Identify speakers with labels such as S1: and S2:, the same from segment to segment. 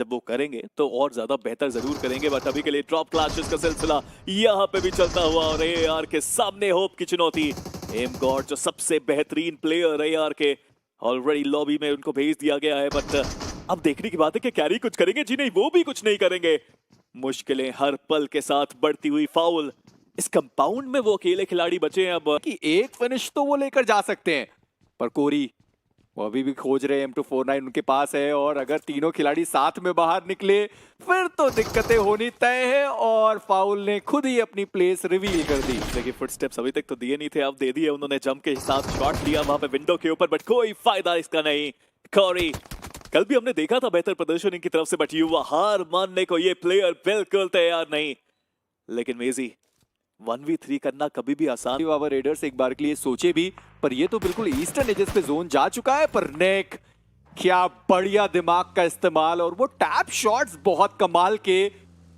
S1: जब वो करेंगे तो और ज्यादा बेहतर जरूर करेंगे, बट अभी के लिए ड्रॉप क्लैशेस का सिलसिला यहाँ पे भी चलता हुआ और एआर के सामने होप की चुनौती। एम गॉड जो सबसे बेहतरीन प्लेयर एआर के, ऑलरेडी लॉबी में उनको भेज दिया गया है, बट अब देखने की बात है कि कैरी कुछ करेंगे जी, नहीं वो भी कुछ नहीं करेंगे। मुश्किलें हर पल के साथ बढ़ती हुई, फाउल इस कंपाउंड में वो अकेले खिलाड़ी बचे हैं अब
S2: कि एक फिनिश तो वो लेकर जा सकते हैं, पर कोरी वो अभी भी खोज रहे हैं। M249 उनके पास है और अगर तीनों खिलाड़ी साथ में बाहर निकले फिर तो दिक्कतें होनी तय है और फाउल ने खुद ही अपनी प्लेस रिवील कर दी।
S1: देखिए फुटस्टेप्स अभी तक तो दिए नहीं थे, अब दे दिए उन्होंने। जंप के साथ शॉट लिया वहां पे विंडो के ऊपर, बट कोई फायदा इसका नहीं। कोरी कल भी हमने देखा था बेहतर प्रदर्शन इनकी तरफ से, बट युवा हार मानने को ये प्लेयर बिल्कुल तैयार नहीं। लेकिन मेजी 1v3 करना कभी भी आसान।
S2: वावर रेडर्स एक बार के लिए सोचे भी, पर ये तो बिल्कुल ईस्टर्न एजेस पे जोन जा चुका है। पर नेक क्या बढ़िया दिमाग का इस्तेमाल, और वो टैप शॉट्स बहुत कमाल के।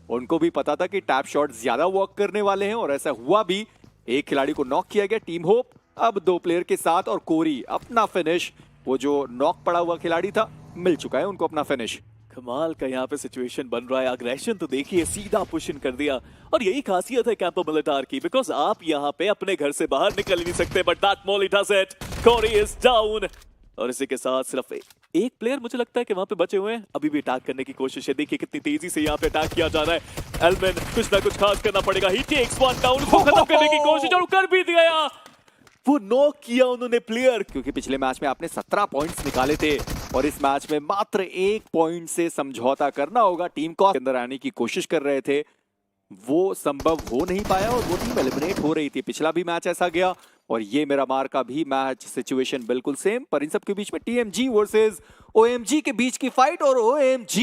S2: उनको भी पता था कि टैप शॉट्स ज्यादा वर्क करने वाले हैं और ऐसा हुआ भी। एक खिलाड़ी को नॉक किया गया टीम होप, अब 2 प्लेयर के साथ, और कोरी अपना फिनिश, वो जो नॉक पड़ा हुआ खिलाड़ी था मिल चुका है उनको अपना फिनिश।
S1: कमाल का यहाँ पे सिचुएशन बन रहा है। अग्रेशन तो देखिए, सीधा पुश इन कर दिया, और यही खासियत है कैंपो मिलिटार की, बिकॉज आप यहाँ पे अपने घर से बाहर निकल ही नहीं सकते। But that Molly does it, Corey is down, और इसी के साथ सिर्फ एक प्लेयर मुझे लगता है कि वहां पे बचे हुए हैं। अभी भी अटैक करने की कोशिश है, देखिए कितनी तेजी से यहाँ पे अटैक किया जा रहा है। एलमेन कुछ ना कुछ खास करना पड़ेगा। ही टेक्स वन डाउन, को खत्म करने की कोशिश, और कर भी दिया। वो नॉक किया उन्होंने प्लेयर,
S2: क्योंकि पिछले मैच में आपने 17 पॉइंट्स निकाले थे और इस मैच में मात्र 1 पॉइंट से समझौता करना होगा। टीम को अंदर आने की कोशिश कर रहे थे, वो संभव हो नहीं पाया और वो टीम एलिमिनेट हो रही थी। पिछला भी मैच ऐसा गया और ये मेरा मार का भी मैच सिचुएशन बिल्कुल सेम। पर इन सब के बीच में TMG वर्सेस OMG के बीच की फाइट, और OMG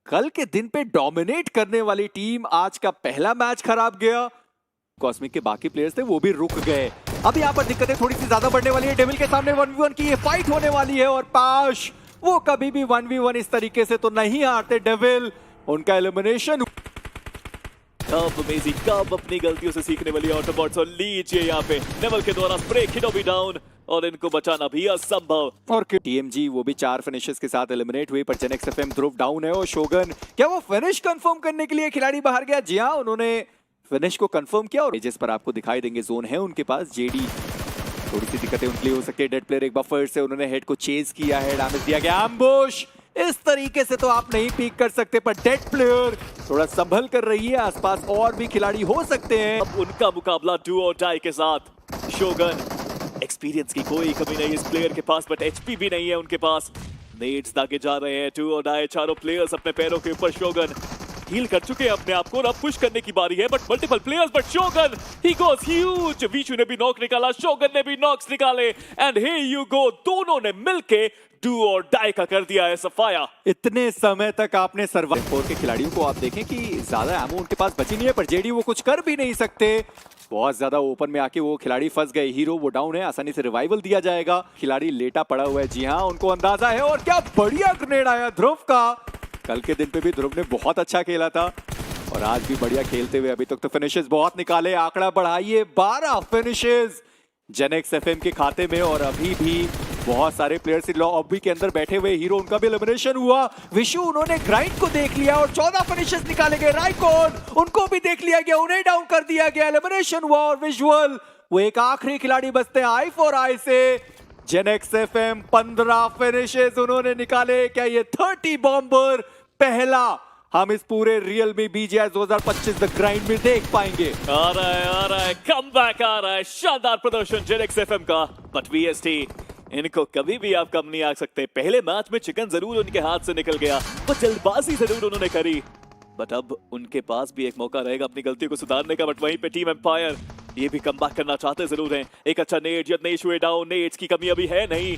S2: कल के दिन पे डोमिनेट करने वाली टीम, आज का पहला मैच खराब गया। कॉस्मिक के बाकी प्लेयर्स थे वो भी रुक गए। अब यहाँ पर दिक्कतें थोड़ी सी ज्यादा बढ़ने वाली है। डेविल के सामने 1v1 की ये फाइट होने वाली है और पाश वो कभी भी 1v1 इस तरीके से तो नहीं हारते। डेविल उनका एलिमिनेशन।
S1: कब मेजी कब अपनी गलतियों से सीखने वाली ऑटोबॉट्स, और लीजिए यहाँ पे नेवल के द्वारा स्प्रे, किडो भी डाउन, और इनको बचाना भी असंभव।
S2: और TMG वो भी 4 फिनिशेस के साथ एलिमिनेट हुई, पर जेनेक्स FM ध्रुव डाउन है। और शोगन क्या वो फिनिश कंफर्म करने के लिए खिलाड़ी बाहर गया? जी हाँ, उन्होंने फिनिश को कंफर्म किया और एजेस पर आपको दिखाई देंगे जोन है उनके पास। जेडी थोड़ी सी दिक्कतें उनके लिए हो सकती है। डेड प्लेयर एक बार फिर से उन्होंने हेड को चेज किया है, डैमेज दिया गया। एम्बुश इस तरीके से तो आप नहीं पीक कर सकते, पर डेड प्लेयर थोड़ा संभल कर रही है। आसपास और भी खिलाड़ी हो सकते हैं।
S1: अब उनका मुकाबला डू और डाई के साथ। शोगन एक्सपीरियंस की कोई कमी नहीं इस प्लेयर के पास, बट HP भी नहीं है उनके पास। नेड्स दागे जा रहे हैं डू और डाई, चारों प्लेयर्स अपने पैरों के ऊपर। शोगन हील कर चुके हैं अपने आप को और अब पुश करने की बारी है, बट मल्टीपल प्लेयर्स, बट शोगन ही गोस ह्यूज। विशु ने भी नॉक निकाला, शोगन ने भी नॉक्स निकाले, एंड हियर यू गो, दोनों ने मिलके डू और डाई का कर दिया है सफाया।
S2: इतने समय तक आपने सर्वाइव 4 के खिलाड़ियों को आप देखें कि ज्यादा एमो उनके पास बची नहीं है, पर जेडी वो कुछ कर भी नहीं सकते। बहुत ज्यादा ओपन में आके वो खिलाड़ी फंस गए। हीरो वो डाउन है, आसानी से रिवाइवल दिया जाएगा। खिलाड़ी लेटा पड़ा हुआ है, जी हाँ उनको अंदाजा है। और क्या बढ़िया ग्रेनेड आया ध्रुव का। कल के दिन पे भी ध्रुव ने बहुत अच्छा खेला था और आज भी बढ़िया खेलते हुए अभी तक तो फिनिशेस बहुत निकाले। आंकड़ा बढ़ाइए, 12 फिनिशेस जेनेक्स FM के खाते में, और अभी भी बहुत सारे प्लेयर्स लॉबी के अंदर बैठे हुए। हीरो उनका भी एलिमिनेशन हुआ। विशु उन्होंने ग्राइंड को देख लिया और 14 फिनिशेस निकाले गए। राइकोन उनको भी देख लिया गया, उन्हें डाउन कर दिया गया। एलिमिनेशन हुआ और विजुअल वो एक आखिरी खिलाड़ी बचते हैं आई फॉर आई से। जेनेक्स FM 15 फिनिशेस उन्होंने निकाले। क्या ये 30 बॉम्बर पहला हम इस पूरे real me BGI 2025 the grind में देख पाएंगे?
S1: आ रहा है कम बैक आ रहा है। शानदार प्रदर्शन जेनेक्स FM का, बट VST इनको कभी भी आप कम नहीं आ सकते। पहले मैच में चिकन जरूर उनके हाथ से निकल गया, वो जल्दबाजी जरूर उन्होंने करी, बट अब उनके पास भी एक मौका रहेगा अपनी गलती को सुधारने का। बट वहीं पे टीम एम्पायर ये भी कमबैक करना चाहते जरूर हैं। एक अच्छा नेड, यत्नेश हुए डाउन, नेड्स की कमी अभी है नहीं।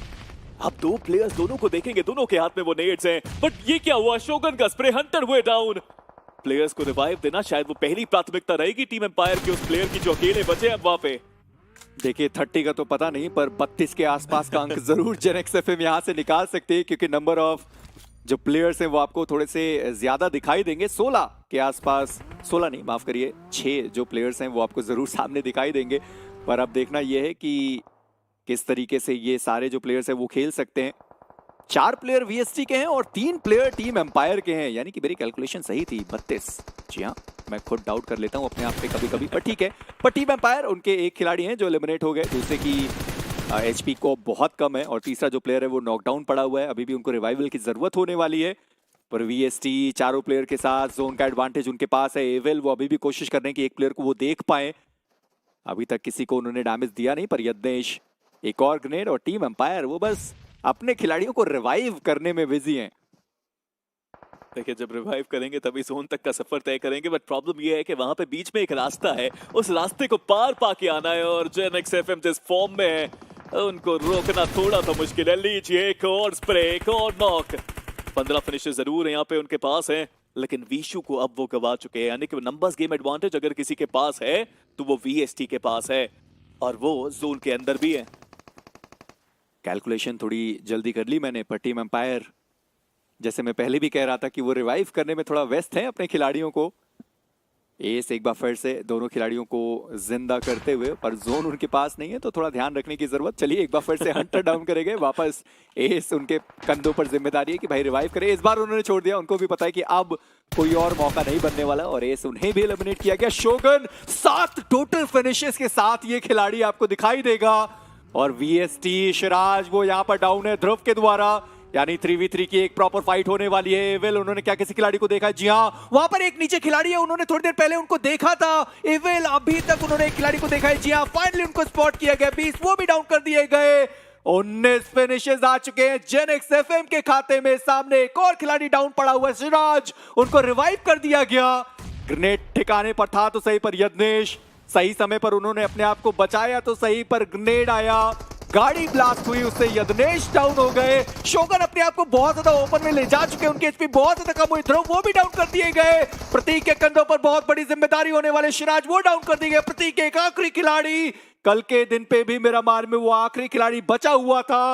S1: अब 2 प्लेयर्स दोनों को देखेंगे, दोनों के हाथ में वो नेड्स हैं, बट ये क्या हुआ? शोगन का स्प्रे, हंटर हुए डाउन। प्लेयर्स को रिवाइव देना शायद वो पहली प्राथमिकता रहेगी टीम एम्पायर की, उस प्लेयर की जो अकेले बचे अब वहां पे।
S2: देखिए 30 का तो पता नहीं, पर 32 के आसपास का अंक जरूर जेनेक्स FM यहाँ से निकाल सकते हैं, क्योंकि नंबर ऑफ जो प्लेयर्स हैं वो आपको थोड़े से ज्यादा दिखाई देंगे। 16 के आसपास, 16 नहीं माफ करिए, 6 जो प्लेयर्स हैं वो आपको जरूर सामने दिखाई देंगे। पर अब देखना यह है कि किस तरीके से ये सारे जो प्लेयर्स हैं वो खेल सकते हैं। 4 प्लेयर वीएसटी के हैं और 3 प्लेयर टीम एम्पायर के हैं, यानी कि मेरी कैलकुलेशन सही थी 32। जी हाँ, मैं खुद डाउट कर लेता हूँ अपने आप पे कभी कभी, पर ठीक है। पर टीम एम्पायर उनके एक खिलाड़ी हैं जो एलिमिनेट हो गए, दूसरे की एचपी को बहुत कम है और तीसरा जो प्लेयर है वो नॉकडाउन पड़ा हुआ है, अभी भी उनको रिवाइवल की जरूरत होने वाली है। पर वीएसटी चारों प्लेयर के साथ जोन का एडवांटेज उनके पास है। एविल वो अभी भी कोशिश कर रहे हैं कि एक प्लेयर को वो देख पाए, अभी तक किसी को उन्होंने डैमेज दिया नहीं। पर यज्ञेश एक और ग्रेनेड और टीम एम्पायर वो बस अपने खिलाड़ियों को रिवाइव करने में बिजी हैं।
S1: देखिए, जब रिवाइव करेंगे तभी जोन तक का सफर तय करेंगे, बट प्रॉब्लम ये है कि वहां पे बीच में एक रास्ता है, उस रास्ते को पार पाके आना है और जेनेक्स एफएम जिस फॉर्म में है उनको रोकना थोड़ा तो मुश्किल है। लीजिए एक और स्प्रे, एक और नॉक। 15 फिनिशेस जरूर यहाँ पे उनके पास हैं, लेकिन वीशु को अब वो गवा चुके हैं, यानी कि नंबर्स गेम एडवांटेज अगर किसी के पास है तो वो वीएसटी के पास है और वो जोन के अंदर भी है।
S2: कैलकुलेशन थोड़ी जल्दी कर ली मैंने, पर टीम एम्पायर जैसे मैं पहले भी कह रहा था कि वो रिवाइव करने में थोड़ा व्यस्त है अपने खिलाड़ियों को। एस एक बार फिर से दोनों खिलाड़ियों को जिंदा करते हुए, पर जोन उनके पास नहीं है तो थोड़ा ध्यान रखने की जरूरत। चलिए एक बार फिर से हंटर डाउन करेंगे वापस। एस उनके कंधों पर जिम्मेदारी है कि भाई रिवाइव करे। इस बार उन्होंने छोड़ दिया, उनको भी पता है कि अब कोई और मौका नहीं बनने वाला और एस उन्हें भी एलिमिनेट किया गया। शोगन 7 टोटल फिनिशेस के साथ ये खिलाड़ी आपको दिखाई देगा और वीएसटी शिराज वो यहाँ पर डाउन है ध्रुव के द्वारा, यानी 3v3 की एक प्रॉपर फाइट होने वाली है। एविल उन्होंने क्या किसी खिलाड़ी को देखा है? जी हाँ, वहां पर एक नीचे खिलाड़ी है, उन्होंने थोड़ी देर पहले उनको देखा था। एविल अभी तक उन्होंने एक खिलाड़ी को देखा है। जी हाँ, फाइनली उनको स्पॉट किया गया। 20 वो भी डाउन कर दिए गए। 19 फिनिशेस आ चुके हैं जेनेक्स एफएम के खाते में। सामने एक और खिलाड़ी डाउन पड़ा हुआ है, सिराज, उनको रिवाइव कर दिया गया। ग्रेनेड ठिकाने पर था तो सही, पर यज्ञेश सही समय पर उन्होंने अपने आप को बचाया तो सही, पर ग्रेनेड आया, गाड़ी ब्लास्ट हुई, उससे यज्ञेश डाउन हो गए। शोगन अपने आप को बहुत ज्यादा ओपन में ले जा चुके हैं, उनके एचपी बहुत ज्यादा कम हुई। ध्रुव वो भी डाउन कर दिए गए। प्रतीक के कंधों पर बहुत बड़ी जिम्मेदारी होने वाले सिराज वो डाउन कर दिए गए। प्रतीक एक आखिरी खिलाड़ी, कल के दिन पे भी मेरा मान में वो आखिरी खिलाड़ी बचा हुआ था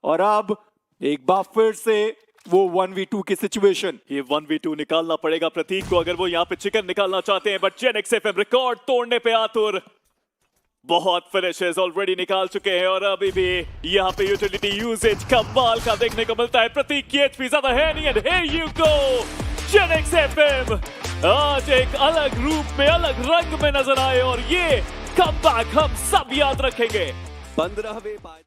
S2: और अब एक बार फिर से वो 1v2 की सिचुएशन।
S1: ये 1v2 निकालना पड़ेगा प्रतीक को अगर वो यहाँ पे चिकन निकालना चाहते हैं, बट जेनेक्स एफएम रिकॉर्ड तोड़ने पे आतुर। बहुत फिनिशेस ऑलरेडी निकाल चुके हैं और अभी भी यहाँ पे यूटिलिटी यूजेज कमाल का देखने को मिलता है। प्रतीक की एचपी ज्यादा है नहीं, and here you go, Genex FM आज एक अलग रूप में, अलग रंग में नजर आए और ये कमबैक हम सब याद रखेंगे।
S2: 15वें